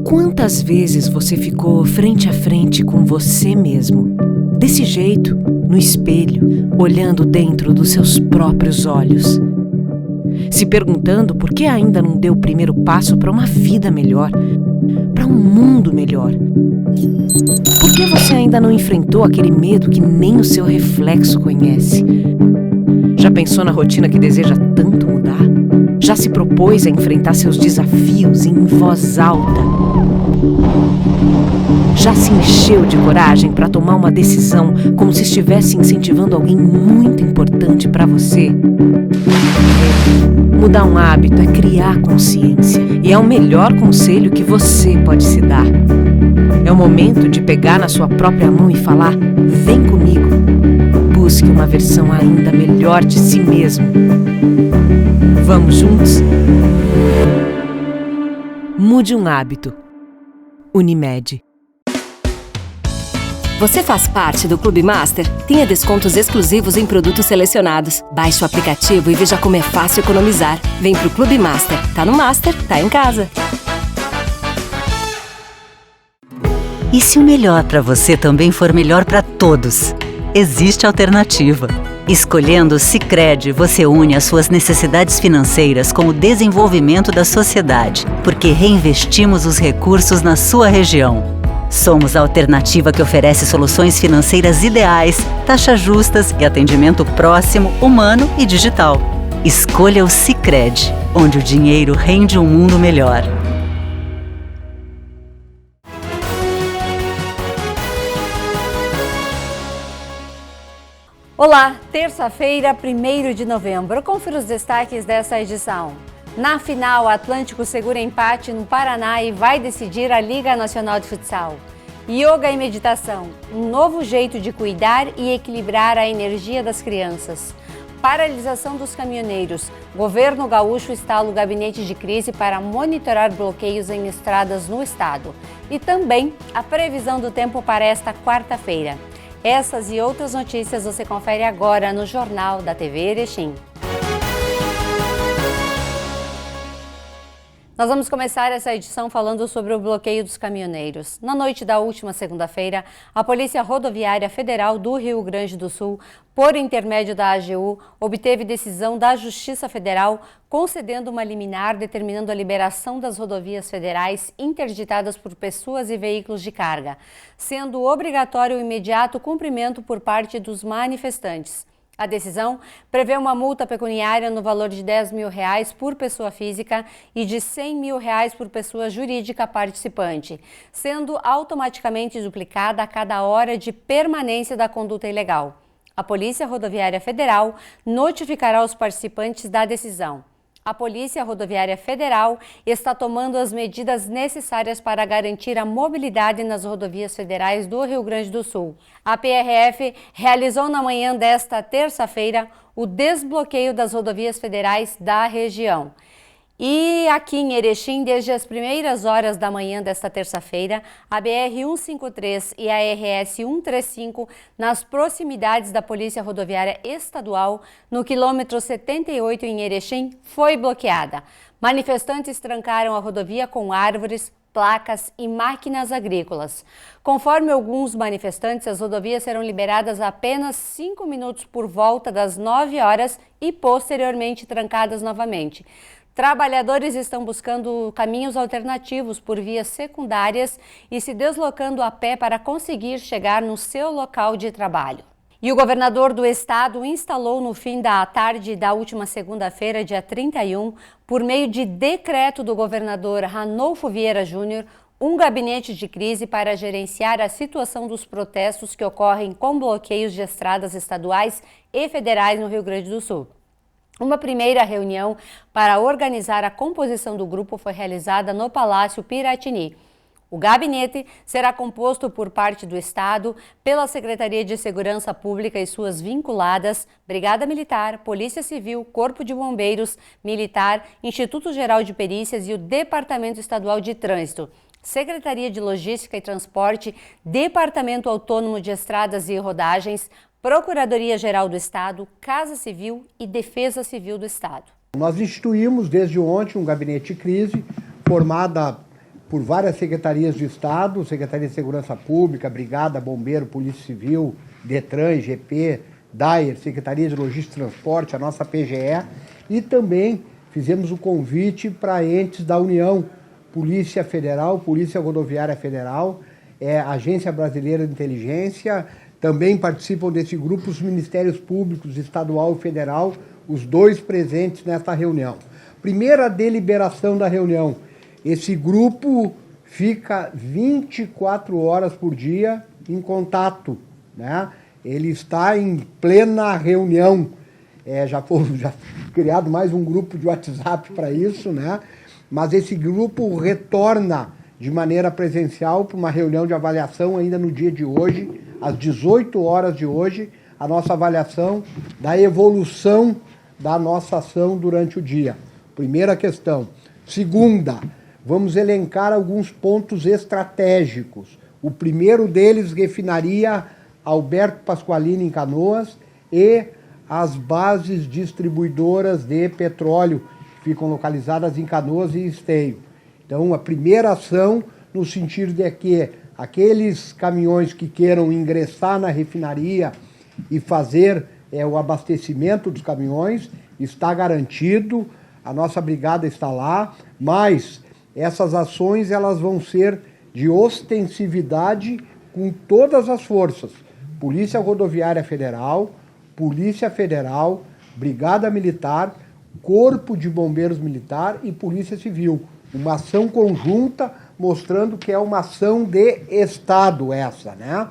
Quantas vezes você ficou frente a frente com você mesmo, desse jeito, no espelho, olhando dentro dos seus próprios olhos, se perguntando por que ainda não deu o primeiro passo para uma vida melhor, para um mundo melhor? Por que você ainda não enfrentou aquele medo que nem o seu reflexo conhece? Já pensou na rotina que deseja tanto mudar? Já se propôs a enfrentar seus desafios em voz alta? Já se encheu de coragem para tomar uma decisão como se estivesse incentivando alguém muito importante para você? Mudar um hábito é criar consciência e é o melhor conselho que você pode se dar. É o momento de pegar na sua própria mão e falar: vem comigo. Busque uma versão ainda melhor de si mesmo. Vamos juntos? Mude um hábito. Unimed. Você faz parte do Clube Master? Tenha descontos exclusivos em produtos selecionados. Baixe o aplicativo e veja como é fácil economizar. Vem pro Clube Master. Tá no Master, tá em casa. E se o melhor para você também for melhor para todos? Existe alternativa. Escolhendo o Sicredi, você une as suas necessidades financeiras com o desenvolvimento da sociedade, porque reinvestimos os recursos na sua região. Somos a alternativa que oferece soluções financeiras ideais, taxas justas e atendimento próximo, humano e digital. Escolha o Sicredi, onde o dinheiro rende um mundo melhor. Olá, terça-feira, 1º de novembro. Confira os destaques dessa edição. Na final, Atlântico segura empate no Paraná e vai decidir a Liga Nacional de Futsal. Yoga e meditação, um novo jeito de cuidar e equilibrar a energia das crianças. Paralisação dos caminhoneiros. Governo gaúcho instala o gabinete de crise para monitorar bloqueios em estradas no estado. E também a previsão do tempo para esta quarta-feira. Essas e outras notícias você confere agora no Jornal da TV Erechim. Nós vamos começar essa edição falando sobre o bloqueio dos caminhoneiros. Na noite da última segunda-feira, a Polícia Rodoviária Federal do Rio Grande do Sul, por intermédio da AGU, obteve decisão da Justiça Federal concedendo uma liminar determinando a liberação das rodovias federais interditadas por pessoas e veículos de carga, sendo obrigatório o imediato cumprimento por parte dos manifestantes. A decisão prevê uma multa pecuniária no valor de R$10 mil por pessoa física e de R$100 mil por pessoa jurídica participante, sendo automaticamente duplicada a cada hora de permanência da conduta ilegal. A Polícia Rodoviária Federal notificará os participantes da decisão. A Polícia Rodoviária Federal está tomando as medidas necessárias para garantir a mobilidade nas rodovias federais do Rio Grande do Sul. A PRF realizou na manhã desta terça-feira o desbloqueio das rodovias federais da região. E aqui em Erechim, desde as primeiras horas da manhã desta terça-feira, a BR-153 e a RS-135, nas proximidades da Polícia Rodoviária Estadual, no quilômetro 78 em Erechim, foi bloqueada. Manifestantes trancaram a rodovia com árvores, placas e máquinas agrícolas. Conforme alguns manifestantes, as rodovias serão liberadas apenas 5 minutos por volta das 9 horas e posteriormente trancadas novamente. Trabalhadores estão buscando caminhos alternativos por vias secundárias e se deslocando a pé para conseguir chegar no seu local de trabalho. E o governador do estado instalou no fim da tarde da última segunda-feira, dia 31, por meio de decreto do governador Ranolfo Vieira Júnior, um gabinete de crise para gerenciar a situação dos protestos que ocorrem com bloqueios de estradas estaduais e federais no Rio Grande do Sul. Uma primeira reunião para organizar a composição do grupo foi realizada no Palácio Piratini. O gabinete será composto por parte do Estado, pela Secretaria de Segurança Pública e suas vinculadas, Brigada Militar, Polícia Civil, Corpo de Bombeiros, Militar, Instituto Geral de Perícias e o Departamento Estadual de Trânsito, Secretaria de Logística e Transporte, Departamento Autônomo de Estradas e Rodagens, Procuradoria-Geral do Estado, Casa Civil e Defesa Civil do Estado. Nós instituímos desde ontem um gabinete de crise formada por várias secretarias de Estado, Secretaria de Segurança Pública, Brigada, Bombeiro, Polícia Civil, Detran, IGP, DAER, Secretaria de Logística e Transporte, a nossa PGE, e também fizemos o convite para entes da União, Polícia Federal, Polícia Rodoviária Federal, Agência Brasileira de Inteligência, também participam desse grupo os Ministérios Públicos Estadual e Federal, os dois presentes nesta reunião. Primeira deliberação da reunião, esse grupo fica 24 horas por dia em contato, né? Ele está em plena reunião, já foi criado mais um grupo de WhatsApp para isso, né? Mas esse grupo retorna de maneira presencial para uma reunião de avaliação ainda no dia de hoje, às 18 horas de hoje, a nossa avaliação da evolução da nossa ação durante o dia. Primeira questão. Segunda, vamos elencar alguns pontos estratégicos. O primeiro deles, refinaria Alberto Pasqualini em Canoas e as bases distribuidoras de petróleo, que ficam localizadas em Canoas e Esteio. Então, a primeira ação no sentido de que aqueles caminhões que queiram ingressar na refinaria e fazer o abastecimento dos caminhões está garantido, a nossa brigada está lá, mas essas ações elas vão ser de ostensividade com todas as forças. Polícia Rodoviária Federal, Polícia Federal, Brigada Militar, Corpo de Bombeiros Militar e Polícia Civil. Uma ação conjunta mostrando que é uma ação de Estado essa, né?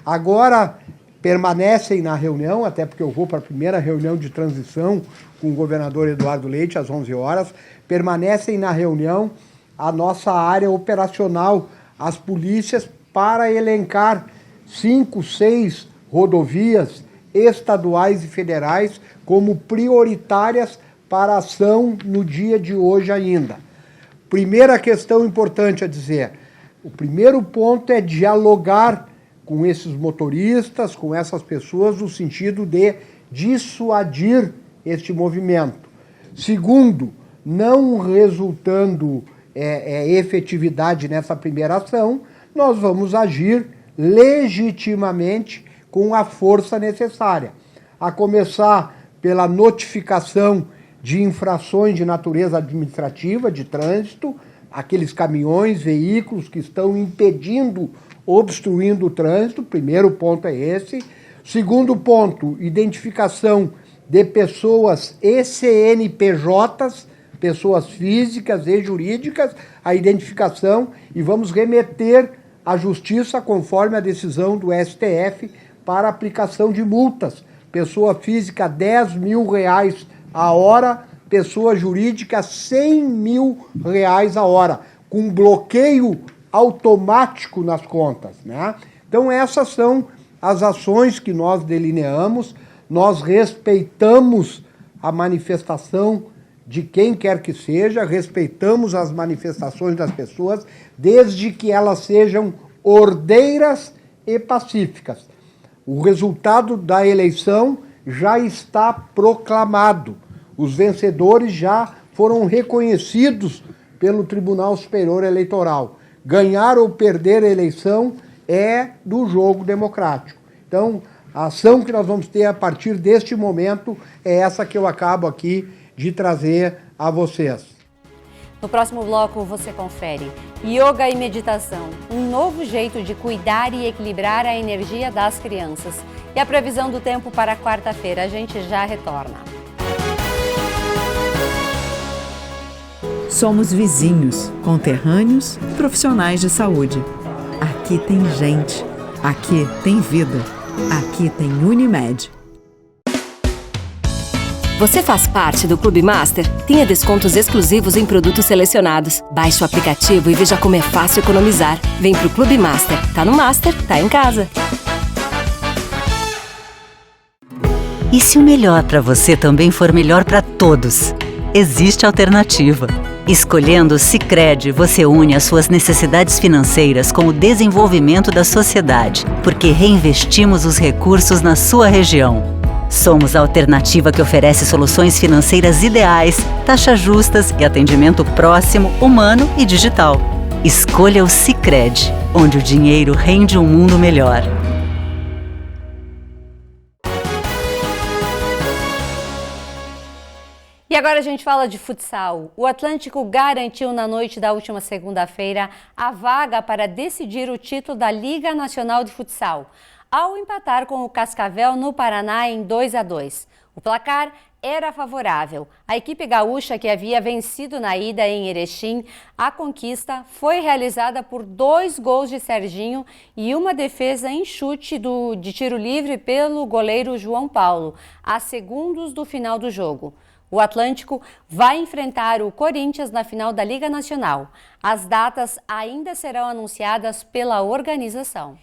Agora, permanecem na reunião, até porque eu vou para a primeira reunião de transição com o governador Eduardo Leite, às 11 horas, permanecem na reunião a nossa área operacional, as polícias, para elencar 5, 6 rodovias estaduais e federais como prioritárias para ação no dia de hoje ainda. Primeira questão importante a dizer, o primeiro ponto é dialogar com esses motoristas, com essas pessoas, no sentido de dissuadir este movimento. Segundo, não resultando efetividade nessa primeira ação, nós vamos agir legitimamente com a força necessária, a começar pela notificação de infrações de natureza administrativa, de trânsito, aqueles caminhões, veículos que estão impedindo, obstruindo o trânsito, primeiro ponto é esse. Segundo ponto, identificação de pessoas e CNPJs, pessoas físicas e jurídicas, a identificação, e vamos remeter à Justiça, conforme a decisão do STF, para aplicação de multas. Pessoa física, R$10 mil a hora, pessoa jurídica, R$100 mil a hora, com bloqueio automático nas contas, né? Então essas são as ações que nós delineamos, nós respeitamos a manifestação de quem quer que seja, respeitamos as manifestações das pessoas, desde que elas sejam ordeiras e pacíficas. O resultado da eleição já está proclamado. Os vencedores já foram reconhecidos pelo Tribunal Superior Eleitoral. Ganhar ou perder a eleição é do jogo democrático. Então, a ação que nós vamos ter a partir deste momento é essa que eu acabo aqui de trazer a vocês. No próximo bloco você confere yoga e meditação, um novo jeito de cuidar e equilibrar a energia das crianças. E a previsão do tempo para quarta-feira, a gente já retorna. Somos vizinhos, conterrâneos, profissionais de saúde. Aqui tem gente, aqui tem vida, aqui tem Unimed. Você faz parte do Clube Master? Tenha descontos exclusivos em produtos selecionados. Baixe o aplicativo e veja como é fácil economizar. Vem pro Clube Master. Tá no Master, tá em casa. E se o melhor para você também for melhor para todos? Existe alternativa. Escolhendo o Sicredi, você une as suas necessidades financeiras com o desenvolvimento da sociedade, porque reinvestimos os recursos na sua região. Somos a alternativa que oferece soluções financeiras ideais, taxas justas e atendimento próximo, humano e digital. Escolha o Sicredi, onde o dinheiro rende um mundo melhor. E agora a gente fala de futsal. O Atlântico garantiu na noite da última segunda-feira a vaga para decidir o título da Liga Nacional de Futsal, ao empatar com o Cascavel no Paraná em 2-2. O placar era favorável. A equipe gaúcha, que havia vencido na ida em Erechim, a conquista foi realizada por 2 gols de Serginho e uma defesa em chute de tiro livre pelo goleiro João Paulo, a segundos do final do jogo. O Atlântico vai enfrentar o Corinthians na final da Liga Nacional. As datas ainda serão anunciadas pela organização.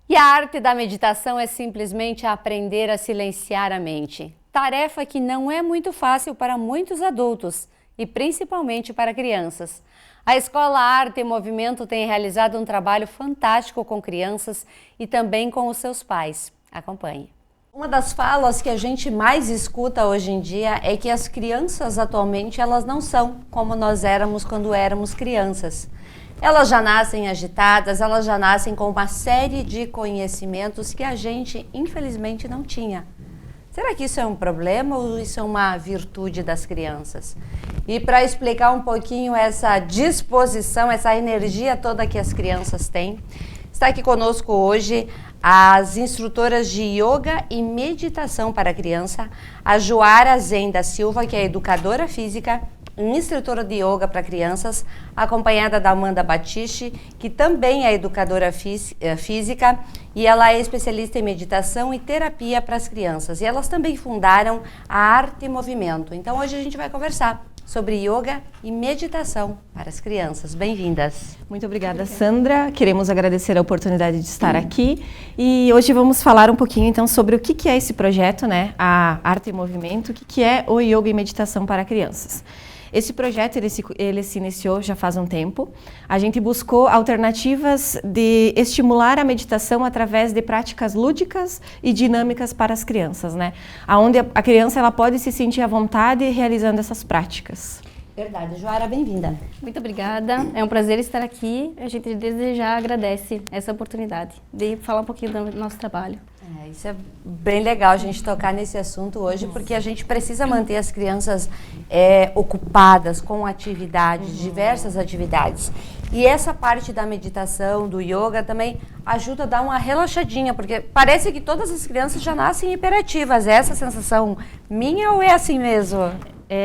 E a arte da meditação é simplesmente aprender a silenciar a mente. Tarefa que não é muito fácil para muitos adultos e principalmente para crianças. A Escola Arte e Movimento tem realizado um trabalho fantástico com crianças e também com os seus pais. Acompanhe. Uma das falas que a gente mais escuta hoje em dia é que as crianças atualmente elas não são como nós éramos quando éramos crianças. Elas já nascem agitadas, elas já nascem com uma série de conhecimentos que a gente infelizmente não tinha. Será que isso é um problema ou isso é uma virtude das crianças? E para explicar um pouquinho essa disposição, essa energia toda que as crianças têm, está aqui conosco hoje as instrutoras de yoga e meditação para criança, a Joara Zen da Silva, que é educadora física, instrutora de yoga para crianças, acompanhada da Amanda Batiste, que também é educadora física e ela é especialista em meditação e terapia para as crianças. E elas também fundaram a Arte e Movimento. Então hoje a gente vai conversar sobre yoga e meditação para as crianças. Bem-vindas. Muito obrigada, Sandra. Queremos agradecer a oportunidade de estar aqui e hoje vamos falar um pouquinho então sobre o que é esse projeto, né? A Arte e Movimento, o que é o yoga e meditação para crianças. Esse projeto ele se iniciou já faz um tempo. A gente buscou alternativas de estimular a meditação através de práticas lúdicas e dinâmicas para as crianças, né? Onde a criança ela pode se sentir à vontade realizando essas práticas. Verdade. Joara, bem-vinda. Muito obrigada. É um prazer estar aqui. A gente desde já agradece essa oportunidade de falar um pouquinho do nosso trabalho. Isso é bem legal a gente tocar nesse assunto hoje, porque a gente precisa manter as crianças ocupadas com atividades, diversas atividades. E essa parte da meditação, do yoga também ajuda a dar uma relaxadinha, porque parece que todas as crianças já nascem hiperativas. É essa a sensação minha ou é assim mesmo?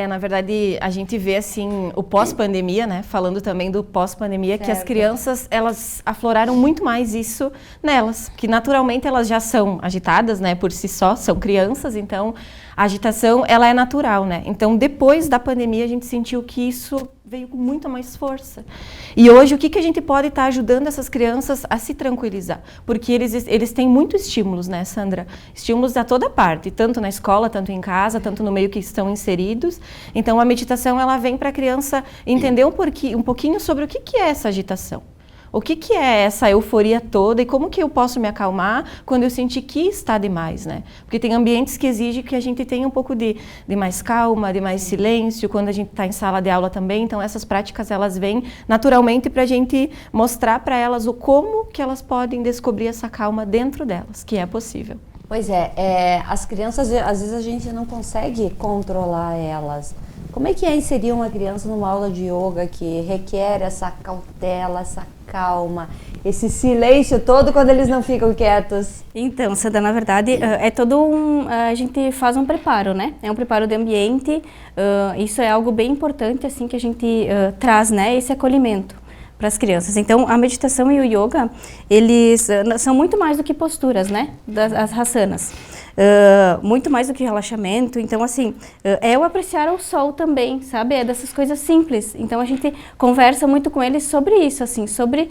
Na verdade, a gente vê assim o pós-pandemia, né? Falando também do pós-pandemia, que as crianças, elas afloraram muito mais isso nelas, que naturalmente elas já são agitadas, né? Por si só, são crianças, então a agitação, ela é natural, né? Então, depois da pandemia, a gente sentiu que isso veio com muita mais força. E hoje, o que a gente pode estar ajudando essas crianças a se tranquilizar? Porque eles têm muitos estímulos, né, Sandra? Estímulos a toda parte, tanto na escola, tanto em casa, tanto no meio que estão inseridos. Então, a meditação, ela vem para a criança entender um pouquinho sobre o que é essa agitação. O que é essa euforia toda e como que eu posso me acalmar quando eu sentir que está demais, né? Porque tem ambientes que exigem que a gente tenha um pouco de mais calma, de mais silêncio, quando a gente está em sala de aula também. Então, essas práticas, elas vêm naturalmente para a gente mostrar para elas o como que elas podem descobrir essa calma dentro delas, que é possível. Pois é, as crianças, às vezes a gente não consegue controlar elas. Como é que é inserir uma criança numa aula de yoga que requer essa cautela, essa calma, esse silêncio todo quando eles não ficam quietos? Então, Sandra, na verdade, a gente faz um preparo, né? É um preparo de ambiente, isso é algo bem importante, assim, que a gente traz, né? Esse acolhimento para as crianças. Então, a meditação e o yoga, eles são muito mais do que posturas, né? Das asanas. Muito mais do que relaxamento. Então, assim, é o apreciar o sol também, sabe? É dessas coisas simples. Então, a gente conversa muito com eles sobre isso, assim, sobre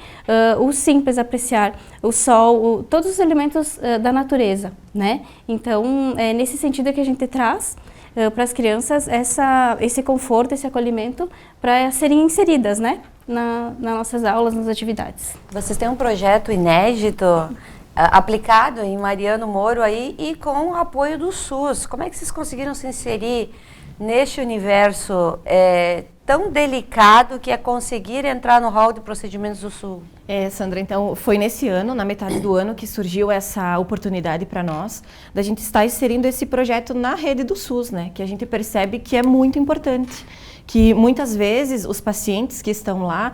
o simples, apreciar o sol, todos os elementos da natureza, né? Então, é nesse sentido que a gente traz para as crianças esse conforto, esse acolhimento para serem inseridas, né? Nas nossas aulas, nas atividades. Vocês têm um projeto inédito aplicado em Mariano Moro aí e com o apoio do SUS. Como é que vocês conseguiram se inserir neste universo tão delicado que é conseguir entrar no hall de procedimentos do Sul? Sandra, então foi nesse ano, na metade do ano, que surgiu essa oportunidade para nós, da gente estar inserindo esse projeto na rede do SUS, né? Que a gente percebe que é muito importante. Que muitas vezes os pacientes que estão lá,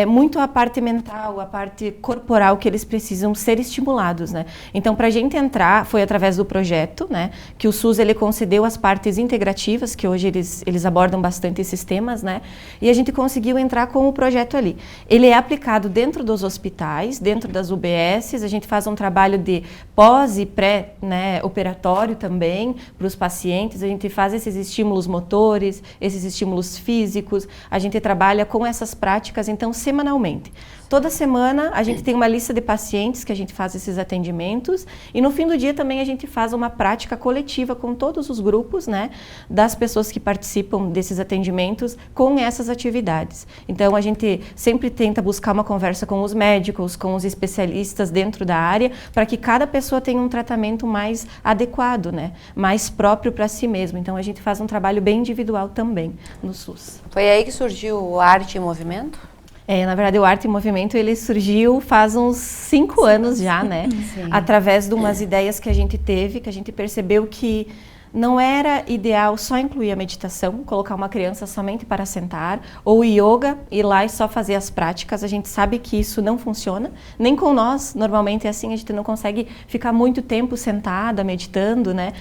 muito a parte mental, a parte corporal que eles precisam ser estimulados, né? Então, para a gente entrar, foi através do projeto, né? Que o SUS, ele concedeu as partes integrativas, que hoje eles abordam bastante esses temas, né? E a gente conseguiu entrar com o projeto ali. Ele é aplicado dentro dos hospitais, dentro das UBSs, a gente faz um trabalho de pós e pré, né, operatório também, para os pacientes, a gente faz esses estímulos motores, esses estímulos físicos, a gente trabalha com essas práticas, então, semanalmente. Toda semana a gente tem uma lista de pacientes que a gente faz esses atendimentos e no fim do dia também a gente faz uma prática coletiva com todos os grupos, né, das pessoas que participam desses atendimentos com essas atividades. Então, a gente sempre tenta buscar uma conversa com os médicos, com os especialistas dentro da área, para que cada pessoa tenha um tratamento mais adequado, né, mais próprio para si mesmo. Então, a gente faz um trabalho bem individual também no SUS. Foi aí que surgiu o Arte em Movimento? Na verdade, o Arte em Movimento, ele surgiu faz uns 5 anos já, né? Sim. Através de umas ideias que a gente teve, que a gente percebeu que não era ideal só incluir a meditação, colocar uma criança somente para sentar, ou yoga, ir lá e só fazer as práticas. A gente sabe que isso não funciona, nem com nós, normalmente é assim, a gente não consegue ficar muito tempo sentada, meditando, né?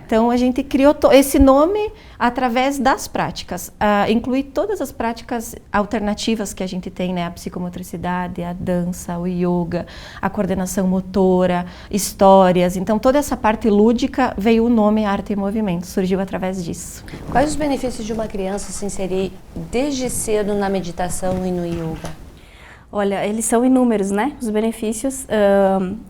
Então, a gente criou esse nome através das práticas, incluir todas as práticas alternativas que a gente tem, né? A psicomotricidade, a dança, o yoga, a coordenação motora, histórias. Então, toda essa parte lúdica veio o nome Arte em Movimento, surgiu através disso. Quais os benefícios de uma criança se inserir desde cedo na meditação e no yoga? Olha, eles são inúmeros, né? Os benefícios.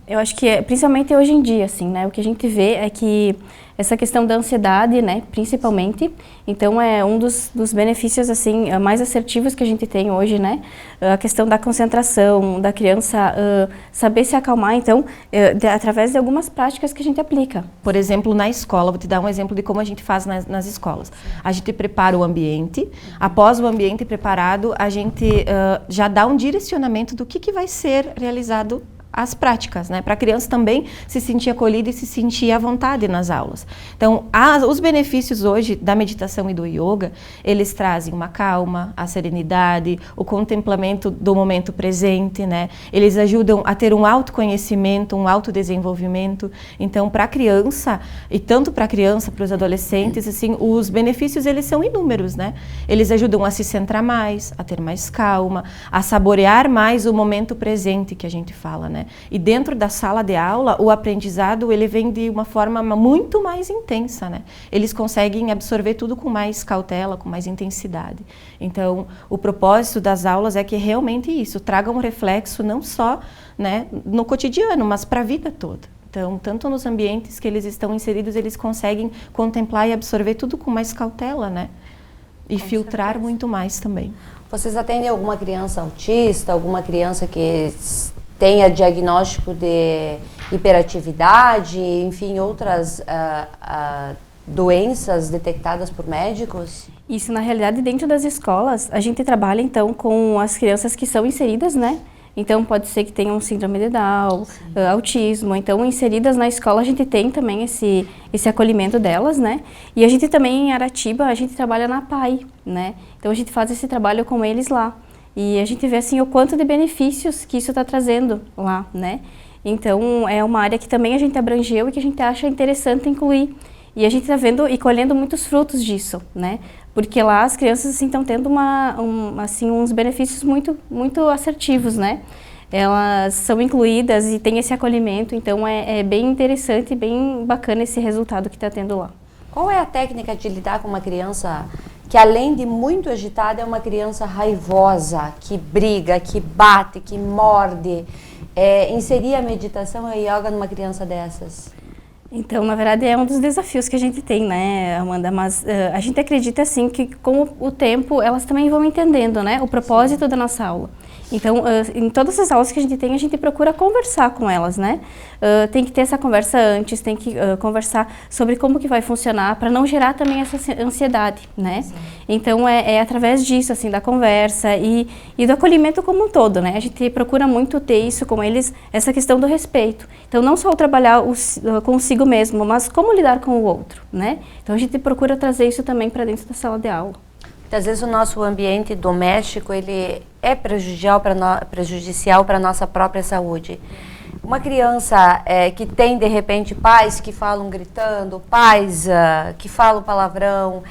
Eu acho que, principalmente hoje em dia, assim, né? O que a gente vê é que essa questão da ansiedade, né? Principalmente. Então, é um dos benefícios, assim, mais assertivos que a gente tem hoje, né? A questão da concentração, da criança saber se acalmar, então, através de algumas práticas que a gente aplica. Por exemplo, na escola, vou te dar um exemplo de como a gente faz nas escolas. A gente prepara o ambiente, após o ambiente preparado, a gente já dá um direcionamento do que vai ser realizado as práticas, né? Para a criança também se sentir acolhida e se sentir à vontade nas aulas. Então, os benefícios hoje da meditação e do yoga, eles trazem uma calma, a serenidade, o contemplamento do momento presente, né? Eles ajudam a ter um autoconhecimento, um autodesenvolvimento. Então, para a criança, e tanto para a criança, para os adolescentes, assim, os benefícios, eles são inúmeros, né? Eles ajudam a se centrar mais, a ter mais calma, a saborear mais o momento presente que a gente fala, né? E dentro da sala de aula, o aprendizado, ele vem de uma forma muito mais intensa, né? Eles conseguem absorver tudo com mais cautela, com mais intensidade. Então, o propósito das aulas é que realmente isso, traga um reflexo não só, né, no cotidiano, mas para a vida toda. Então, tanto nos ambientes que eles estão inseridos, eles conseguem contemplar e absorver tudo com mais cautela, né? E com filtrar certeza. Muito mais também. Vocês atendem alguma criança autista, alguma criança que tenha diagnóstico de hiperatividade, enfim, outras doenças detectadas por médicos? Isso, na realidade, dentro das escolas, a gente trabalha, então, com as crianças que são inseridas, né? Então, pode ser que tenham síndrome de Down, autismo. Então, inseridas na escola, a gente tem também esse acolhimento delas, né? E a gente também, em Aratiba, a gente trabalha na PAI, né? Então, a gente faz esse trabalho com eles lá. E a gente vê, assim, o quanto de benefícios que isso está trazendo lá, né? Então, é uma área que também a gente abrangeu e que a gente acha interessante incluir. E a gente está vendo e colhendo muitos frutos disso, né? Porque lá as crianças, assim, estão tendo assim, uns benefícios muito, muito assertivos, né? Elas são incluídas e tem esse acolhimento, então é bem interessante e bem bacana esse resultado que está tendo lá. Qual é a técnica de lidar com uma criança que, além de muito agitada, é uma criança raivosa, que briga, que bate, que morde? Inserir a meditação e a yoga numa criança dessas? Então, na verdade, é um dos desafios que a gente tem, né, Amanda? Mas a gente acredita, assim, que com o tempo elas também vão entendendo, né, o propósito da nossa aula. Então, em todas as aulas que a gente procura conversar com elas, né? Tem que ter essa conversa antes, tem que conversar sobre como que vai funcionar, para não gerar também essa ansiedade, né? Sim. Então, é através disso, assim, da conversa e do acolhimento como um todo, né? A gente procura muito ter isso com eles, essa questão do respeito. Então, não só trabalhar consigo mesmo, mas como lidar com o outro, né? Então, a gente procura trazer isso também para dentro da sala de aula. Às vezes o nosso ambiente doméstico, ele é prejudicial para a nossa própria saúde. Uma criança que tem, de repente, pais que falam gritando, pais que falam palavrão,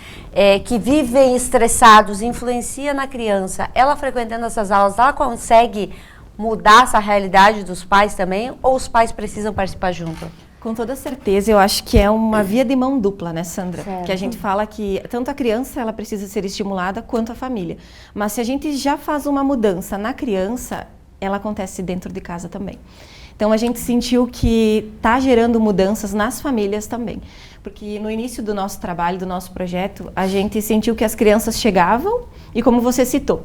que vivem estressados, influencia na criança. Ela frequentando essas aulas, ela consegue mudar essa realidade dos pais também, ou os pais precisam participar junto? Com toda certeza, eu acho que é uma via de mão dupla, né, Sandra? Certo. Que a gente fala que tanto a criança ela precisa ser estimulada quanto a família. Mas se a gente já faz uma mudança na criança, ela acontece dentro de casa também. Então a gente sentiu que está gerando mudanças nas famílias também. Porque no início do nosso trabalho, do nosso projeto, a gente sentiu que as crianças chegavam e, como você citou,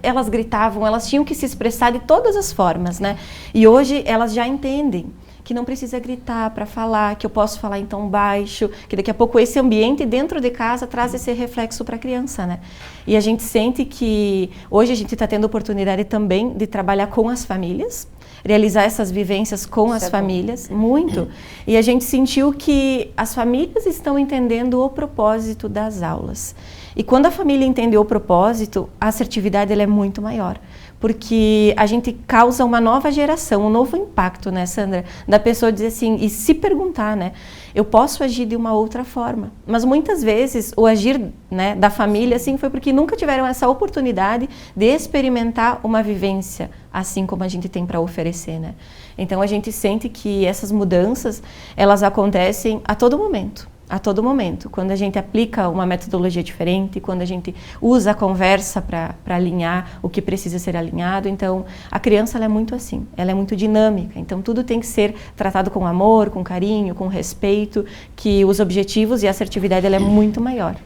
elas gritavam, elas tinham que se expressar de todas as formas, né? E hoje elas já entendem que não precisa gritar para falar, que eu posso falar em tom baixo, que daqui a pouco esse ambiente dentro de casa traz esse reflexo para a criança, né? E a gente sente que hoje a gente está tendo oportunidade também de trabalhar com as famílias, realizar essas vivências com as famílias, muito. E a gente sentiu que as famílias estão entendendo o propósito das aulas. E quando a família entende o propósito, a assertividade ela é muito maior. Porque a gente causa uma nova geração, um novo impacto, né, Sandra? Da pessoa dizer assim, e se perguntar, né? Eu posso agir de uma outra forma. Mas muitas vezes o agir, né, da família assim, foi porque nunca tiveram essa oportunidade de experimentar uma vivência assim como a gente tem para oferecer, né? Então a gente sente que essas mudanças, elas acontecem a todo momento. A todo momento, quando a gente aplica uma metodologia diferente, quando a gente usa a conversa para alinhar o que precisa ser alinhado. Então, a criança ela é muito assim, ela é muito dinâmica, então tudo tem que ser tratado com amor, com carinho, com respeito, que os objetivos e a assertividade ela é muito maior.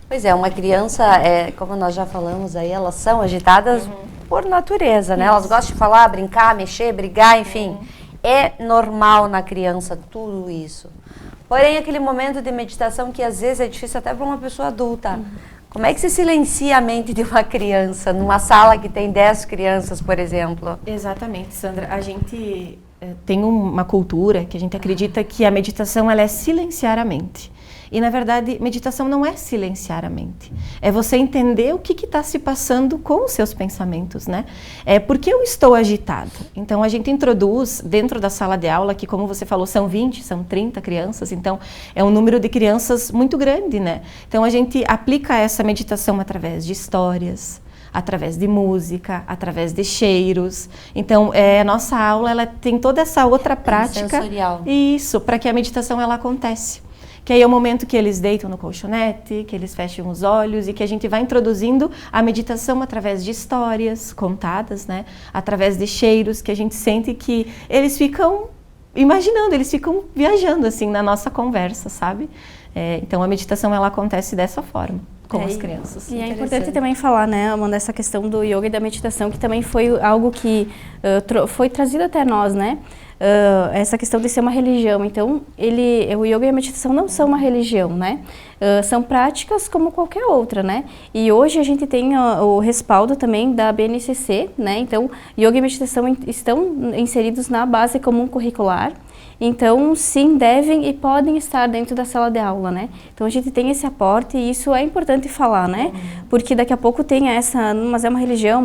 Pois é, uma criança, como nós já falamos aí, elas são agitadas por natureza, né? Elas gostam de falar, brincar, mexer, brigar, enfim. É normal na criança tudo isso. Porém, aquele momento de meditação que às vezes é difícil até para uma pessoa adulta. Como é que se silencia a mente de uma criança numa sala que tem 10 crianças, por exemplo? Exatamente, Sandra. A gente tem uma cultura que a gente acredita que a meditação ela é silenciar a mente. E, na verdade, meditação não é silenciar a mente. É você entender o que está se passando com os seus pensamentos, né? Por que eu estou agitado? Então, a gente introduz dentro da sala de aula, que como você falou, são 20, são 30 crianças, então é um número de crianças muito grande, né? Então, a gente aplica essa meditação através de histórias, através de música, através de cheiros. Então, a nossa aula ela tem toda essa outra prática. Sensorial. Isso, para que a meditação ela acontece. Que aí é o momento que eles deitam no colchonete, que eles fecham os olhos e que a gente vai introduzindo a meditação através de histórias contadas, né? Através de cheiros, que a gente sente que eles ficam imaginando, eles ficam viajando assim na nossa conversa, sabe? Então a meditação ela acontece dessa forma com as crianças. E é importante também falar, né, Amanda, essa questão do yoga e da meditação, que também foi algo que foi trazido até nós, né? Essa questão de ser uma religião. Então, o yoga e a meditação não são uma religião, né? São práticas como qualquer outra, né? E hoje a gente tem o respaldo também da BNCC, né? Então, yoga e meditação estão inseridos na base comum curricular. Então, sim, devem e podem estar dentro da sala de aula, né? Então, a gente tem esse aporte e isso é importante falar, né? Porque daqui a pouco tem mas é uma religião,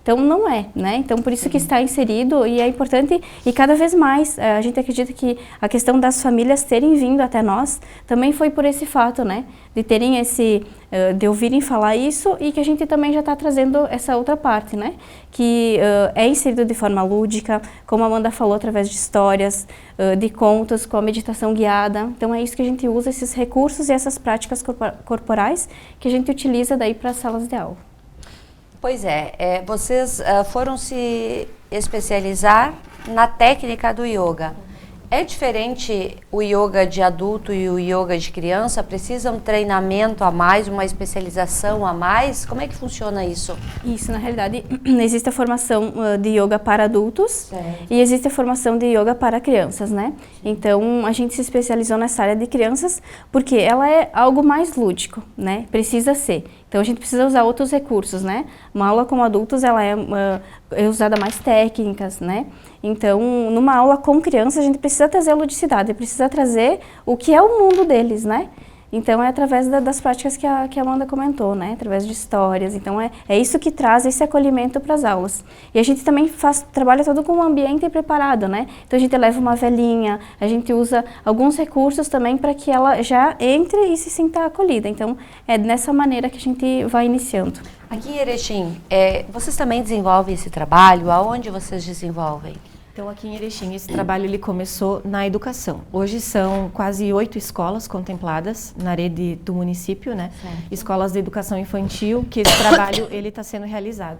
então não é, né? Então por isso que está inserido e é importante e cada vez mais a gente acredita que a questão das famílias terem vindo até nós também foi por esse fato, né? De terem de ouvirem falar isso e que a gente também já está trazendo essa outra parte, né? Que é inserido de forma lúdica, como a Amanda falou, através de histórias, de contos, com a meditação guiada. Então é isso que a gente usa, esses recursos e essas práticas corporais que a gente utiliza daí para as salas de aula. Pois vocês foram se especializar na técnica do yoga. É diferente o yoga de adulto e o yoga de criança? Precisa um treinamento a mais, uma especialização a mais? Como é que funciona isso? Isso, na realidade, existe a formação de yoga para adultos, certo, e existe a formação de yoga para crianças, né? Então, a gente se especializou nessa área de crianças porque ela é algo mais lúdico, né? Precisa ser. Então, a gente precisa usar outros recursos, né? Uma aula com adultos, ela é usada mais técnicas, né? Então, numa aula com crianças, a gente precisa trazer a ludicidade, precisa trazer o que é o mundo deles, né? Então, é através das práticas que a Amanda comentou, né? Através de histórias. Então, é isso que traz esse acolhimento para as aulas. E a gente também trabalha todo com um ambiente preparado, né? Então, a gente leva uma velhinha, a gente usa alguns recursos também para que ela já entre e se sinta acolhida. Então, é dessa maneira que a gente vai iniciando. Aqui em Erechim, vocês também desenvolvem esse trabalho? Aonde vocês desenvolvem? Então, aqui em Erechim, esse trabalho ele começou na educação. Hoje são quase 8 escolas contempladas na rede do município, né? Certo. Escolas de educação infantil, que esse trabalho ele está sendo realizado.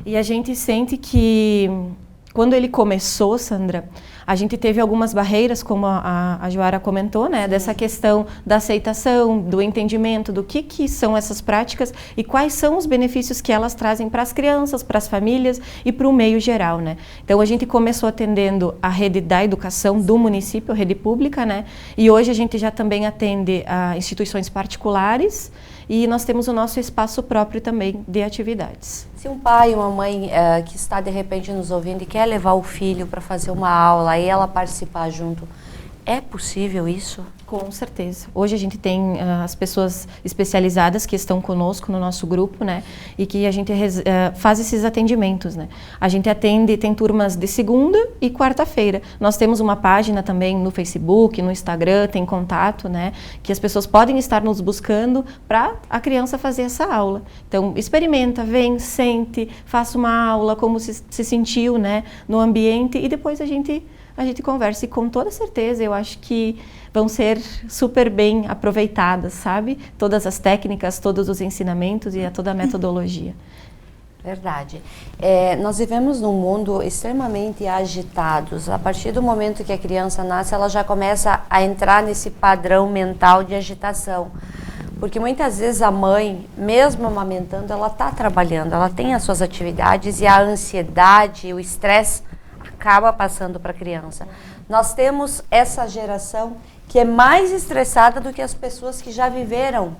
E a gente sente que, quando ele começou, Sandra, a gente teve algumas barreiras, como a Joara comentou, né? Dessa questão da aceitação, do entendimento do que são essas práticas e quais são os benefícios que elas trazem para as crianças, para as famílias e para o meio geral, né? Então, a gente começou atendendo a rede da educação do município, a rede pública, né? E hoje a gente já também atende a instituições particulares e nós temos o nosso espaço próprio também de atividades. Se um pai e uma mãe que está de repente nos ouvindo e quer levar o filho para fazer uma aula e ela participar junto, é possível isso? Com certeza. Hoje a gente tem as pessoas especializadas que estão conosco no nosso grupo, né? E que a gente faz esses atendimentos, né? A gente atende, tem turmas de segunda e quarta-feira. Nós temos uma página também no Facebook, no Instagram, tem contato, né? Que as pessoas podem estar nos buscando para a criança fazer essa aula. Então, experimenta, vem, sente, faça uma aula, como se sentiu, né? No ambiente e depois a gente conversa. E com toda certeza, eu acho que vão ser super bem aproveitadas, sabe? Todas as técnicas, todos os ensinamentos e toda a metodologia. Verdade. Nós vivemos num mundo extremamente agitado. A partir do momento que a criança nasce, ela já começa a entrar nesse padrão mental de agitação. Porque muitas vezes a mãe, mesmo amamentando, ela está trabalhando, ela tem as suas atividades e a ansiedade, o estresse acaba passando para a criança. Nós temos essa geração que é mais estressada do que as pessoas que já viveram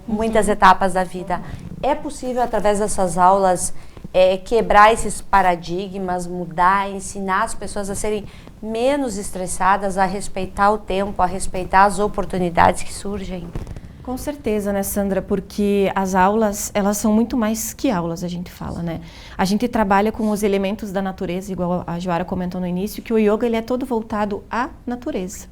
muitas etapas da vida. É possível, através dessas aulas, quebrar esses paradigmas, mudar, ensinar as pessoas a serem menos estressadas, a respeitar o tempo, a respeitar as oportunidades que surgem? Com certeza, né, Sandra? Porque as aulas, elas são muito mais que aulas, a gente fala, né? A gente trabalha com os elementos da natureza, igual a Joara comentou no início, que o yoga ele é todo voltado à natureza.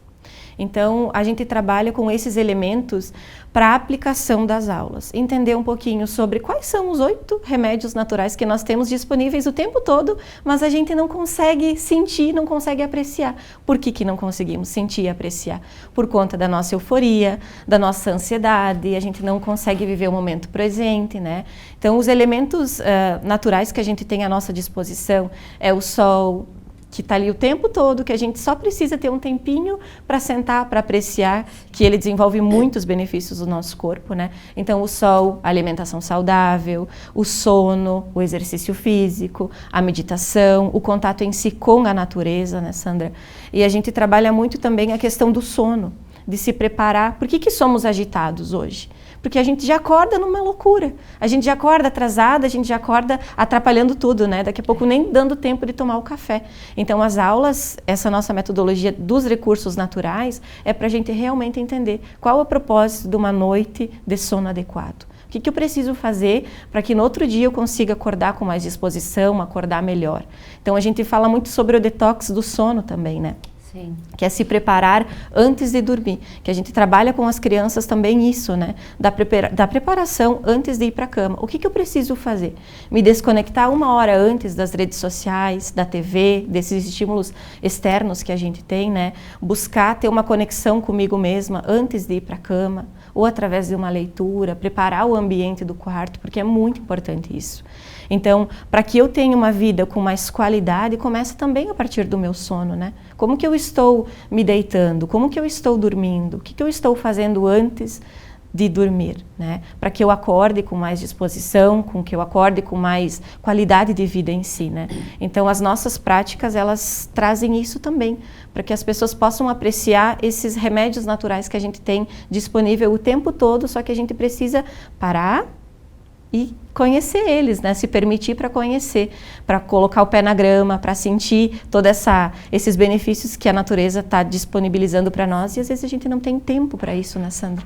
Então, a gente trabalha com esses elementos para a aplicação das aulas. Entender um pouquinho sobre quais são os 8 remédios naturais que nós temos disponíveis o tempo todo, mas a gente não consegue sentir, não consegue apreciar. Por que não conseguimos sentir e apreciar? Por conta da nossa euforia, da nossa ansiedade, a gente não consegue viver o momento presente, né? Então, os elementos naturais que a gente tem à nossa disposição é o sol, que está ali o tempo todo, que a gente só precisa ter um tempinho para sentar, para apreciar, que ele desenvolve muitos benefícios do nosso corpo, né? Então, o sol, a alimentação saudável, o sono, o exercício físico, a meditação, o contato em si com a natureza, né, Sandra? E a gente trabalha muito também a questão do sono, de se preparar. Por que somos agitados hoje? Porque a gente já acorda numa loucura. A gente já acorda atrasada, a gente já acorda atrapalhando tudo, né? Daqui a pouco nem dando tempo de tomar o café. Então, as aulas, essa nossa metodologia dos recursos naturais, é para a gente realmente entender qual é o propósito de uma noite de sono adequado. O que eu preciso fazer para que no outro dia eu consiga acordar com mais disposição, acordar melhor. Então, a gente fala muito sobre o detox do sono também, né? Sim. Que é se preparar antes de dormir, que a gente trabalha com as crianças também isso, né? Da preparação antes de ir para a cama. O que eu preciso fazer? Me desconectar 1 hora antes das redes sociais, da TV, desses estímulos externos que a gente tem, né? Buscar ter uma conexão comigo mesma antes de ir para a cama, ou através de uma leitura, preparar o ambiente do quarto, porque é muito importante isso. Então, para que eu tenha uma vida com mais qualidade, começa também a partir do meu sono, né? Como que eu estou me deitando? Como que eu estou dormindo? O que eu estou fazendo antes de dormir, né? Para que eu acorde com mais disposição, com que eu acorde com mais qualidade de vida em si, né? Então, as nossas práticas, elas trazem isso também, para que as pessoas possam apreciar esses remédios naturais que a gente tem disponível o tempo todo, só que a gente precisa parar e conhecer eles, né? Se permitir para conhecer, para colocar o pé na grama, para sentir todos esses benefícios que a natureza está disponibilizando para nós, e às vezes a gente não tem tempo para isso, né, Sandra?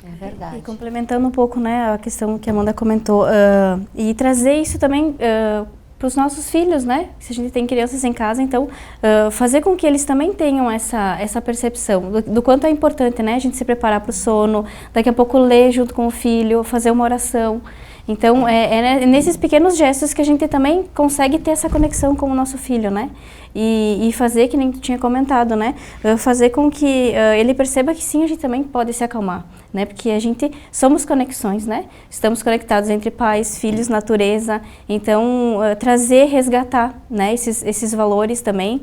É verdade. E complementando um pouco, né, a questão que a Amanda comentou, e trazer isso também para os nossos filhos, né? Se a gente tem crianças em casa, então fazer com que eles também tenham essa percepção do quanto é importante, né? A gente se preparar para o sono, daqui a pouco ler junto com o filho, fazer uma oração. Então, é nesses pequenos gestos que a gente também consegue ter essa conexão com o nosso filho, né? E fazer, que nem tu tinha comentado, né? Fazer com que ele perceba que sim, a gente também pode se acalmar, né? Porque a gente somos conexões, né? Estamos conectados entre pais, filhos, natureza. Então, trazer, resgatar, né? Esses valores também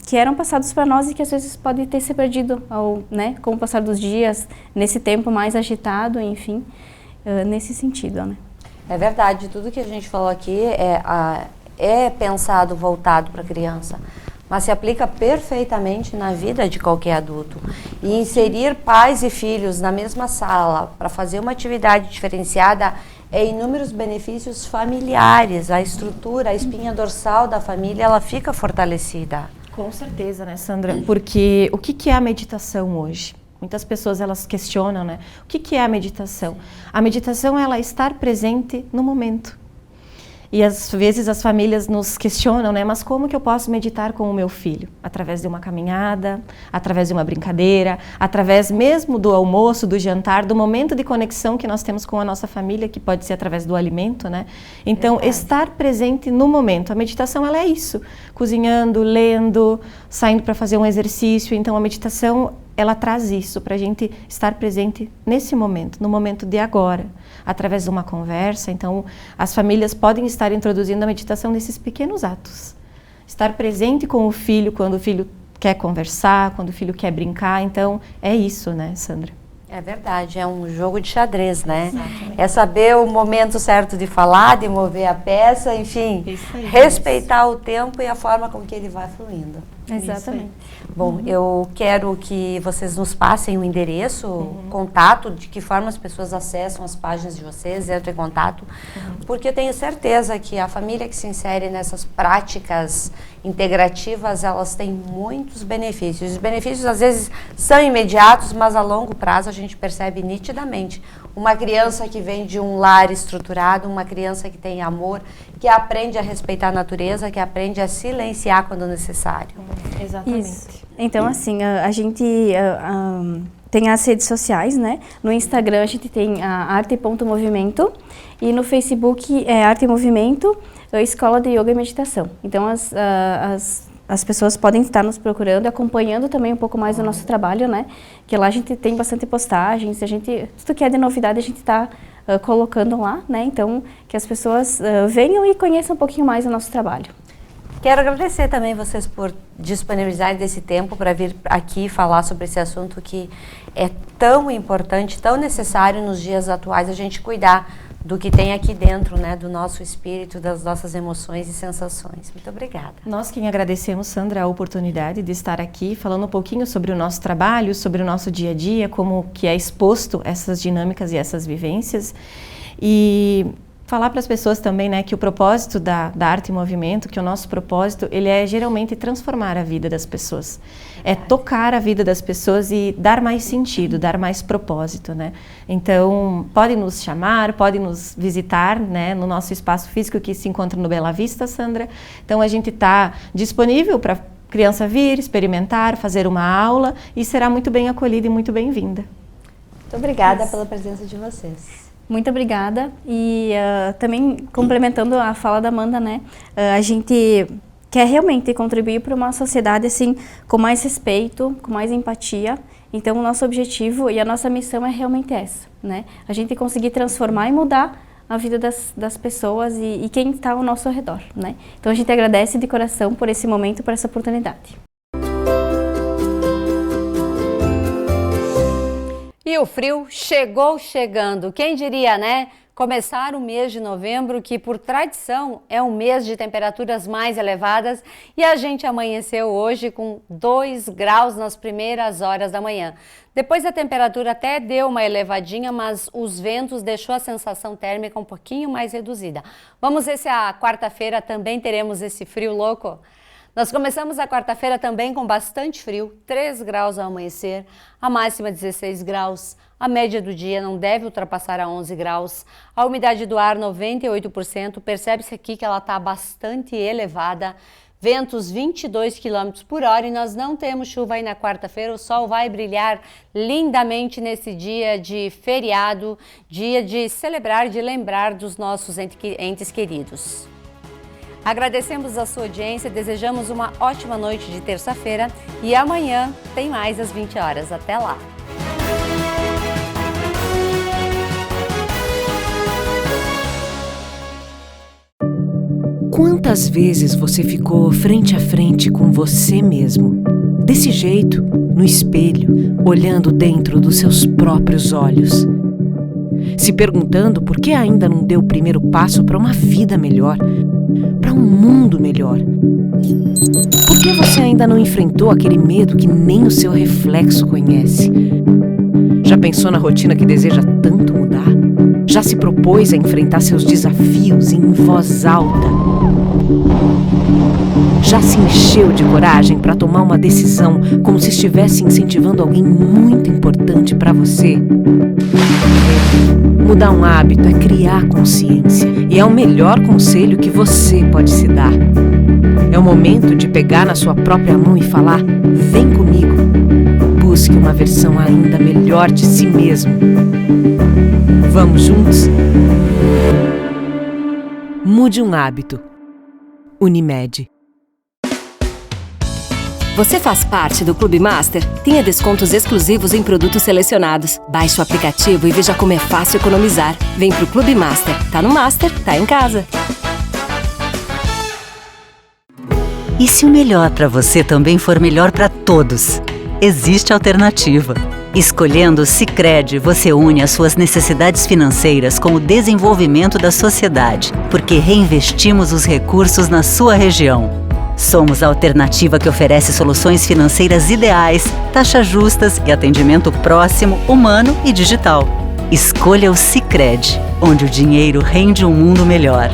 que eram passados para nós e que às vezes podem ter se perdido né? Com o passar dos dias, nesse tempo mais agitado, enfim. Nesse sentido, né? É verdade, tudo que a gente falou aqui é pensado, voltado para a criança, mas se aplica perfeitamente na vida de qualquer adulto. E inserir pais e filhos na mesma sala para fazer uma atividade diferenciada é inúmeros benefícios familiares, a estrutura, a espinha dorsal da família, ela fica fortalecida. Com certeza, né, Sandra? Porque o que é a meditação hoje? Muitas pessoas, elas questionam, né? O que é a meditação? A meditação é ela estar presente no momento. E às vezes as famílias nos questionam, né? Mas como que eu posso meditar com o meu filho? Através de uma caminhada, através de uma brincadeira, através mesmo do almoço, do jantar, do momento de conexão que nós temos com a nossa família, que pode ser através do alimento, né? Então, estar presente no momento. A meditação, ela é isso. Cozinhando, lendo, saindo para fazer um exercício. Então, a meditação, ela traz isso para a gente estar presente nesse momento, no momento de agora, através de uma conversa. Então, as famílias podem estar introduzindo a meditação nesses pequenos atos. Estar presente com o filho quando o filho quer conversar, quando o filho quer brincar. Então, é isso, né, Sandra? É verdade, é um jogo de xadrez, né? Exatamente. É saber o momento certo de falar, de mover a peça, enfim, respeitar o tempo e a forma com que ele vai fluindo. Exatamente. Bom, eu quero que vocês nos passem o endereço, contato, de que forma as pessoas acessam as páginas de vocês, entram em contato, porque eu tenho certeza que a família que se insere nessas práticas integrativas, elas têm muitos benefícios. Os benefícios, às vezes, são imediatos, mas a longo prazo a gente percebe nitidamente. Uma criança que vem de um lar estruturado, uma criança que tem amor, que aprende a respeitar a natureza, que aprende a silenciar quando necessário. Exatamente. Isso. Então, assim, a gente tem as redes sociais, né? No Instagram a gente tem a arte.movimento e no Facebook é Arte e Movimento, Escola de Yoga e Meditação. Então, as pessoas podem estar nos procurando, acompanhando também um pouco mais do nosso trabalho, né? Que lá a gente tem bastante postagens, tudo que é de novidade a gente está colocando lá, né? Então, que as pessoas venham e conheçam um pouquinho mais o nosso trabalho. Quero agradecer também vocês por disponibilizarem desse tempo para vir aqui falar sobre esse assunto que é tão importante, tão necessário nos dias atuais, a gente cuidar do que tem aqui dentro, né, do nosso espírito, das nossas emoções e sensações. Muito obrigada. Nós quem agradecemos, Sandra, a oportunidade de estar aqui falando um pouquinho sobre o nosso trabalho, sobre o nosso dia a dia, como que é exposto essas dinâmicas e essas vivências. E falar para as pessoas também, né, que o propósito da Arte e Movimento, que o nosso propósito, ele é geralmente transformar a vida das pessoas. É tocar a vida das pessoas e dar mais sentido, dar mais propósito, né? Então, podem nos chamar, podem nos visitar, né, no nosso espaço físico que se encontra no Bela Vista, Sandra. Então, a gente está disponível para criança vir, experimentar, fazer uma aula e será muito bem acolhida e muito bem-vinda. Muito obrigada pela presença de vocês. Muito obrigada e também complementando a fala da Amanda, né, a gente quer realmente contribuir para uma sociedade assim com mais respeito, com mais empatia. Então o nosso objetivo e a nossa missão é realmente essa, né, a gente conseguir transformar e mudar a vida das pessoas e quem está ao nosso redor, né? Então a gente agradece de coração por esse momento, por essa oportunidade. E o frio chegou chegando, quem diria, né? Começar o mês de novembro, que por tradição é um mês de temperaturas mais elevadas, e a gente amanheceu hoje com 2 graus nas primeiras horas da manhã. Depois a temperatura até deu uma elevadinha, mas os ventos deixou a sensação térmica um pouquinho mais reduzida. Vamos ver se a quarta-feira também teremos esse frio louco? Nós começamos a quarta-feira também com bastante frio, 3 graus ao amanhecer, a máxima 16 graus, a média do dia não deve ultrapassar a 11 graus, a umidade do ar 98%, percebe-se aqui que ela está bastante elevada, ventos 22 km por hora e nós não temos chuva aí na quarta-feira, o sol vai brilhar lindamente nesse dia de feriado, dia de celebrar, de lembrar dos nossos entes queridos. Agradecemos a sua audiência, desejamos uma ótima noite de terça-feira e amanhã tem mais às 20 horas. Até lá! Quantas vezes você ficou frente a frente com você mesmo? Desse jeito, no espelho, olhando dentro dos seus próprios olhos. Se perguntando por que ainda não deu o primeiro passo para uma vida melhor, para um mundo melhor. Por que você ainda não enfrentou aquele medo que nem o seu reflexo conhece? Já pensou na rotina que deseja tanto mudar? Já se propôs a enfrentar seus desafios em voz alta? Já se encheu de coragem para tomar uma decisão como se estivesse incentivando alguém muito importante para você? Mudar um hábito é criar consciência e é o melhor conselho que você pode se dar. É o momento de pegar na sua própria mão e falar: vem comigo. Busque uma versão ainda melhor de si mesmo. Vamos juntos? Mude um hábito. Unimed. Você faz parte do Clube Master? Tenha descontos exclusivos em produtos selecionados. Baixe o aplicativo e veja como é fácil economizar. Vem pro Clube Master. Tá no Master, tá em casa. E se o melhor para você também for melhor para todos? Existe alternativa. Escolhendo o Sicredi, você une as suas necessidades financeiras com o desenvolvimento da sociedade, porque reinvestimos os recursos na sua região. Somos a alternativa que oferece soluções financeiras ideais, taxas justas e atendimento próximo, humano e digital. Escolha o Sicredi, onde o dinheiro rende um mundo melhor.